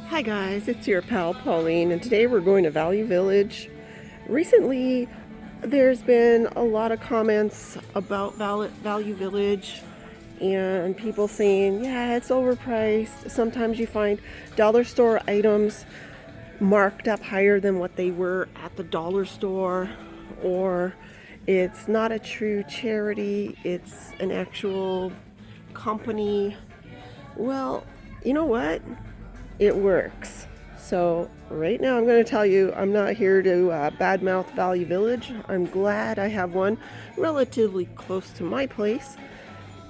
Hi guys, it's your pal Pauline, and today we're going to Value Village. Recently, there's been a lot of comments about Value Village and people saying, yeah, it's overpriced. Sometimes you find dollar store items marked up higher than what they were at the dollar store, or it's not a true charity, it's an actual company. Well, you know what? It works. So right now I'm going to tell you, I'm not here to badmouth Value Village. I'm glad I have one relatively close to my place.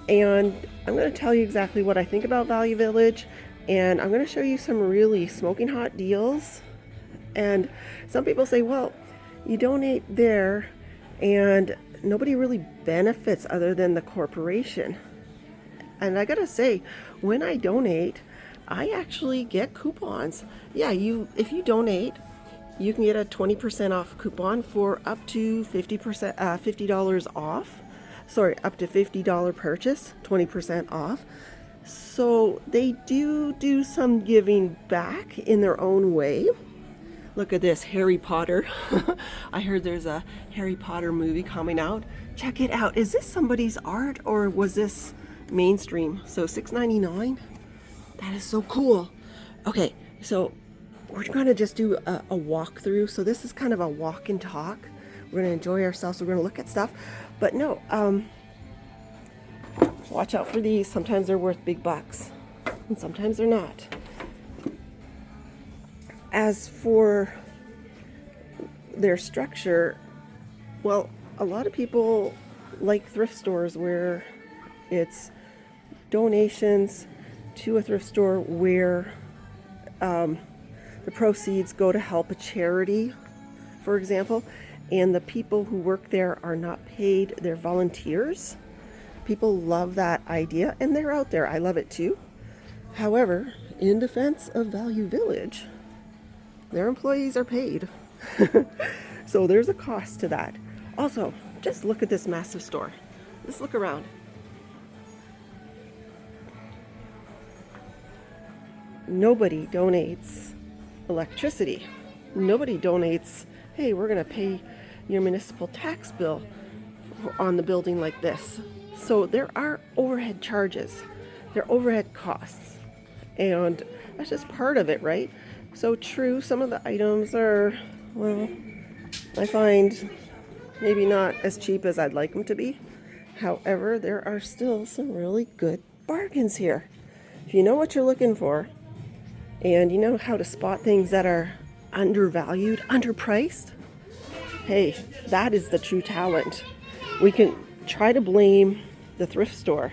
And I'm going to tell you exactly what I think about Value Village. And I'm going to show you some really smoking hot deals. And some people say, well, you donate there and nobody really benefits other than the corporation. And I got to say, when I donate, I actually get coupons. Yeah, if you donate, you can get a 20% off coupon for up to $50 off. Sorry, up to $50 purchase, 20% off. So they do some giving back in their own way. Look at this, Harry Potter. I heard there's a Harry Potter movie coming out. Check it out. Is this somebody's art or was this mainstream? So $6.99. That is so cool. Okay, so we're going to just do a walkthrough. So this is kind of a walk and talk. We're going to enjoy ourselves. We're going to look at stuff. But no, watch out for these. Sometimes they're worth big bucks, and sometimes they're not. As for their structure, well, a lot of people like thrift stores where it's donations to a thrift store where the proceeds go to help a charity, for example, and the people who work there are not paid, they're volunteers. People love that idea and they're out there. I love it too. However, in defense of Value Village, their employees are paid. So there's a cost to that. Also, just look at this massive store. Just look around. Nobody donates electricity. Nobody donates, hey, we're going to pay your municipal tax bill on the building like this. So there are overhead charges. There are overhead costs. And that's just part of it, right? So true, some of the items are, well, I find maybe not as cheap as I'd like them to be. However, there are still some really good bargains here. If you know what you're looking for, and you know how to spot things that are undervalued, underpriced, hey, that is the true talent. We can try to blame the thrift store,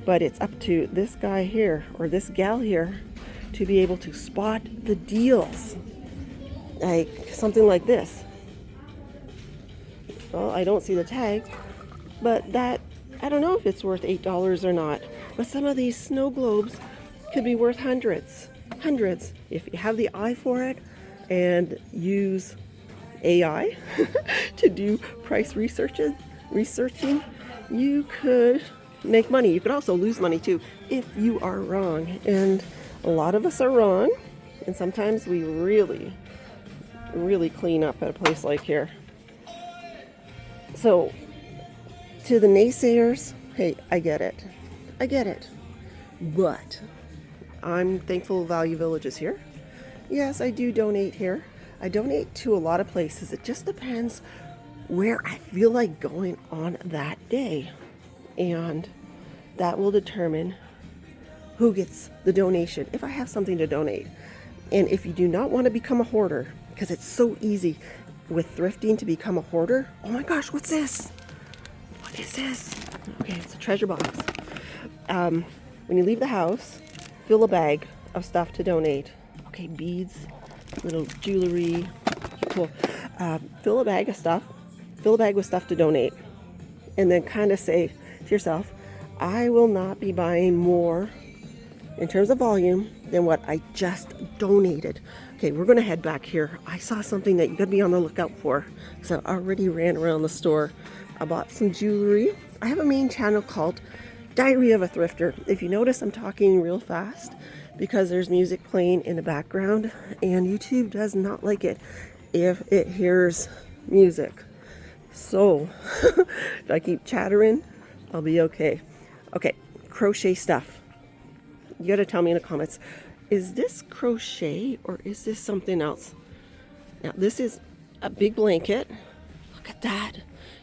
but it's up to this guy here or this gal here to be able to spot the deals. Like something like this. Well, I don't see the tag, but that, I don't know if it's worth $8 or not. But some of these snow globes could be worth hundreds. If you have the eye for it and use AI to do price researching, you could make money. You could also lose money too if you are wrong. And a lot of us are wrong. And sometimes we really clean up at a place like here. So to the naysayers, hey, I get it. But I'm thankful Value Village is here. Yes, I do donate here. I donate to a lot of places. It just depends where I feel like going on that day. And that will determine who gets the donation, if I have something to donate. And if you do not want to become a hoarder, because it's so easy with thrifting to become a hoarder. Oh my gosh, what's this? What is this? Okay, it's a treasure box. When you leave the house, fill a bag of stuff to donate. Okay, beads, little jewelry. Okay, cool. Fill a bag with stuff to donate. And then kind of say to yourself, I will not be buying more in terms of volume than what I just donated. Okay, we're going to head back here. I saw something that you got to be on the lookout for because I already ran around the store. I bought some jewelry. I have a main channel called Diary of a Thrifter. If you notice, I'm talking real fast because there's music playing in the background, and YouTube does not like it if it hears music. So if I keep chattering, I'll be okay. Okay, crochet stuff. You gotta tell me in the comments, is this crochet or is this something else? Now this is a big blanket. Look at that.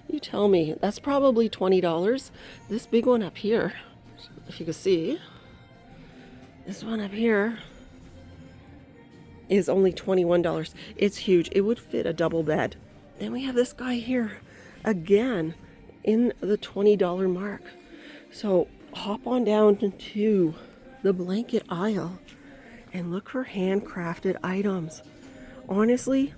You tell me. That's probably $20. This big one up here, if you can see, this one up here is only $21. It's huge. It would fit a double bed. Then we have this guy here again in the $20 mark. So hop on down to the blanket aisle and look for handcrafted items. Honestly,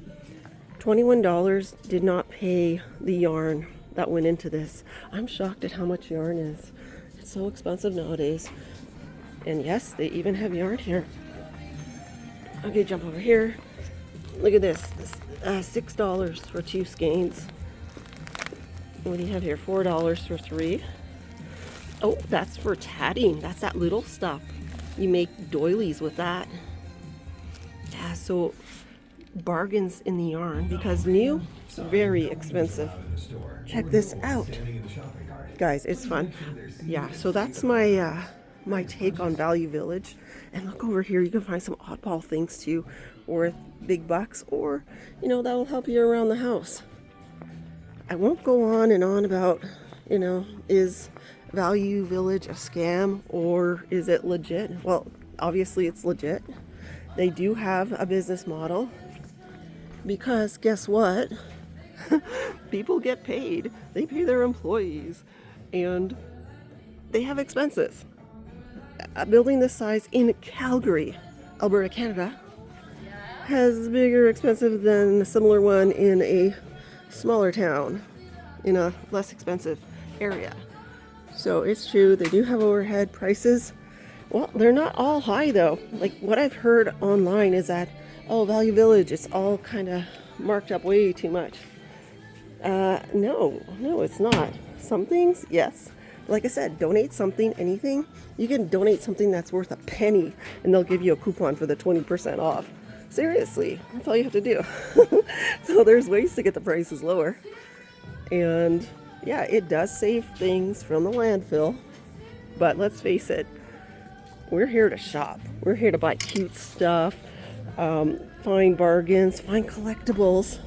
$21 did not pay the yarn that went into this. I'm shocked at how much yarn is. It's so expensive nowadays. And yes, they even have yarn here. Okay, jump over here. Look at this. $6 for 2 skeins. What do you have here? $4 for 3. Oh, that's for tatting. That's that little stuff. You make doilies with that. Yeah, so bargains in the yarn, because new, very expensive. Check this out, guys. It's fun. Yeah, so that's my my take on Value Village. And look over here, you can find some oddball things too, worth big bucks, or that'll help you around the house. I won't go on and on about is Value Village a scam or is it legit? Well, obviously it's legit. They do have a business model, because guess what? People get paid. They pay their employees, and they have expenses. A building this size in Calgary, Alberta, Canada, has bigger expensive than a similar one in a smaller town, in a less expensive area. So it's true, they do have overhead prices. Well, they're not all high though. Like what I've heard online is that, oh, Value Village, it's all kind of marked up way too much. No, it's not. Some things, yes. Like I said, donate something, anything. You can donate something that's worth a penny and they'll give you a coupon for the 20% off. Seriously, that's all you have to do. So there's ways to get the prices lower. And yeah, it does save things from the landfill. But let's face it, we're here to shop. We're here to buy cute stuff, find bargains, find collectibles,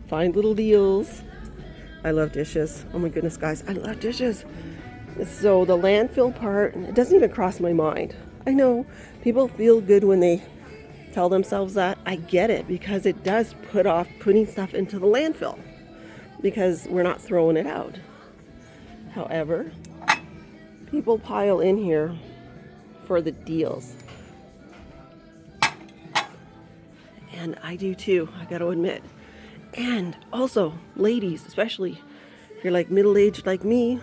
find little deals. I love dishes. Oh my goodness, guys, I love dishes. So the landfill part, it doesn't even cross my mind. I know people feel good when they tell themselves that. I get it, because it does put off putting stuff into the landfill, because we're not throwing it out. However, people pile in here for the deals. And I do too, I gotta admit. And also, ladies, especially if you're like middle-aged like me,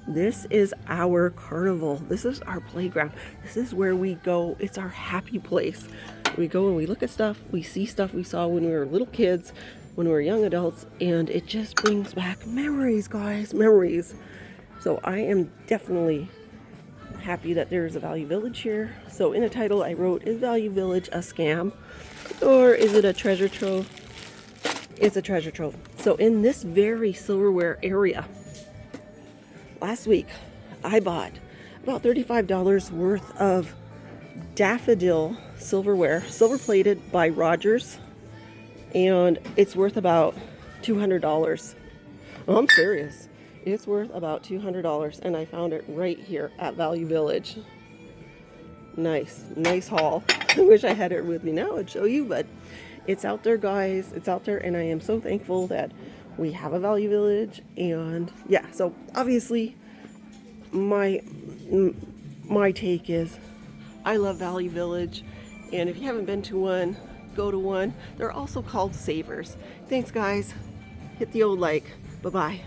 this is our carnival. This is our playground. This is where we go. It's our happy place. We go and we look at stuff. We see stuff we saw when we were little kids, when we were young adults, and it just brings back memories, guys, memories. So I am definitely happy that there's a Value Village here. So in the title I wrote, is Value Village a scam or is it a treasure trove? It's a treasure trove. So in this very silverware area, last week I bought about $35 worth of daffodil silverware, silver plated by Rogers, and it's worth about $200. Oh, I'm serious. It's worth about $200, and I found it right here at Value Village. Nice haul. I wish I had it with me now. I'd show you, but it's out there, guys. It's out there, and I am so thankful that we have a Value Village. And yeah, so obviously my take is I love Value Village, and if you haven't been to one, go to one. They're also called savers. Thanks, guys. Hit the old like. Bye-bye.